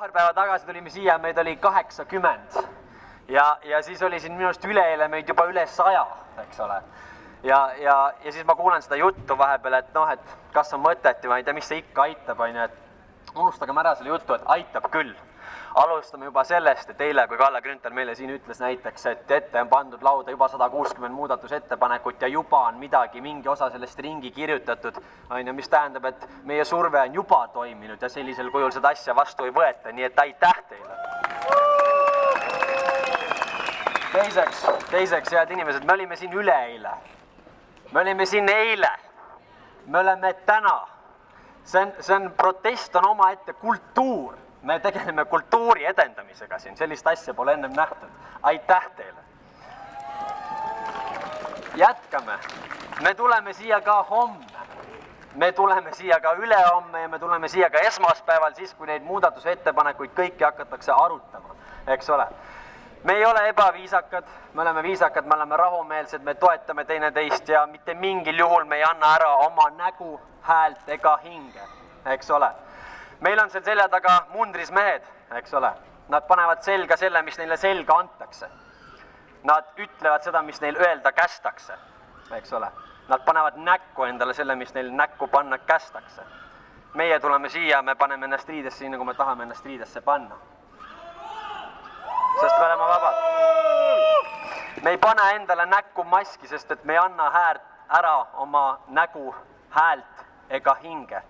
paar päeva tagasi tulime siia, meid oli 80 ja siis oli siin minu arust üleeile meid juba üle 100, eks ole. Ja siis ma kuulen seda juttu vahepeal, et noh, et kas on mõtet ja ma ei tea, mis see ikka aitab, et unustagem ära selle juttu, et aitab küll. Alustame juba sellest, et eile, kui Kalle Grünthal meile siin ütles näiteks, et ette on pandud lauda juba 160 muudatusettepanekut ja juba on mingi osa sellest ringi kirjutatud, mis tähendab, et meie surve on juba toiminud ja sellisel kujul seda asja vastu ei võeta, nii et aitäh teile. Teiseks, head inimesed, me olime siin üleeile, me olime siin eile, me oleme täna, see on protest, on omaette kultuur. Me tegeleme kultuuri edendamisega siin, sellist asja pole ennem nähtud. Aitäh teile! Jätkame. Me tuleme siia ka homme. Me tuleme siia ka ülehomme ja me tuleme siia ka esmaspäeval, siis kui neid muudatusettepanekuid kõiki hakatakse arutama. Eks ole? Me ei ole ebaviisakad, me oleme viisakad, me oleme rahumeelsed, me toetame teineteist ja mitte mingil juhul me ei anna ära oma nägu, häält ega hinge. Eks ole? Meil on seal selja taga mundris mehed, eks ole. Nad panevad selga selle, mis neile selga antakse. Nad ütlevad seda, mis neil öelda kästakse, eks ole. Nad panevad näkku endale selle, mis neil näkku panna kästakse. Meie tuleme siia, me paneme ennast riidesse, nagu me tahame ennast riidesse panna. Sest me oleme vabad. Me ei pane endale näkku maski, sest et me ei anna ära oma nägu, häält ega hinge,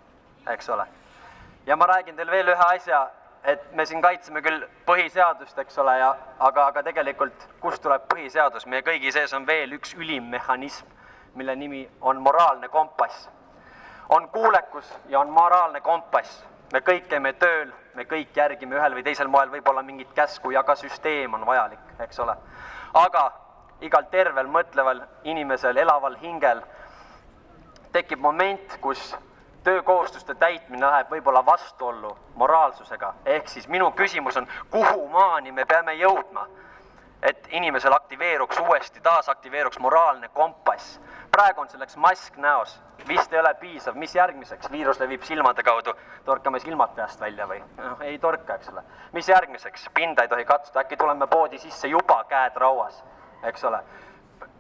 eks ole. Ja ma räägin teile veel ühe asja, et me siin kaitseme küll põhiseadust, eks ole, aga tegelikult kust tuleb põhiseadus? Meie kõigi sees on veel üks ülim mehhanism, mille nimi on moraalne kompass. On kuulekus ja on moraalne kompass. Me kõik käime tööl, me kõik järgime ühel või teisel moel võib-olla mingit käsku ja ka süsteem on vajalik, eks ole. Aga igal tervel, mõtleval inimesel, elaval hingel tekib moment, kus töökohustuste täitmine läheb võib-olla vastuollu moraalsusega. Ehk siis minu küsimus on, kuhu maani me peame jõudma, et inimesel aktiveeruks uuesti, taasaktiveeruks moraalne kompass. Praegu on selleks mask näos, vist ei ole piisav, mis järgmiseks? Viirus levib silmade kaudu, torkame silmad peast välja või? No, ei torka, eks ole. Mis järgmiseks? Pinda ei tohi katsuda, äkki tuleme poodi sisse juba käed rauas, eks ole.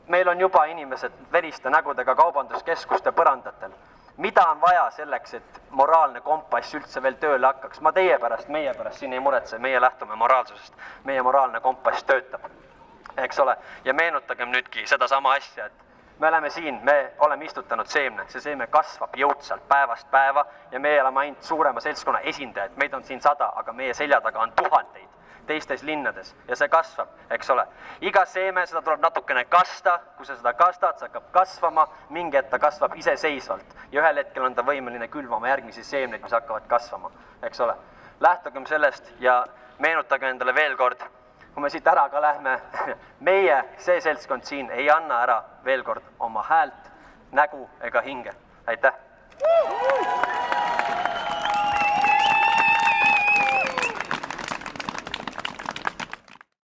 Meil on juba inimesed veriste nägudega kaubanduskeskuste põrandatel. Mida on vaja selleks, et moraalne kompass üldse veel tööle hakkaks? Ma teie pärast, meie pärast siin ei muretse, meie lähtume moraalsusest. Meie moraalne kompass töötab, eks ole. Ja meenutagem nüüdki seda sama asja, et me oleme siin, me oleme istutanud seemne. See seemne kasvab jõudsalt päevast päeva ja me oleme ainult suurema seltskonna esindajad. Meid on siin 100, aga meie selja taga on tuhandeid teistes linnades ja see kasvab, eks ole. Iga seeme, seda tuleb natukene kasta, kui sa seda kastad, see hakkab kasvama, mingi hetk ta kasvab iseseisvalt ja ühel hetkel on ta võimeline külvama järgmisi seemneid, mis hakkavad kasvama, eks ole. Lähtugem sellest ja meenutage endale veel kord, kui me siit ära ka lähme, meie, see seltskond siin ei anna ära veel kord oma häält, nägu ega hinge. Aitäh!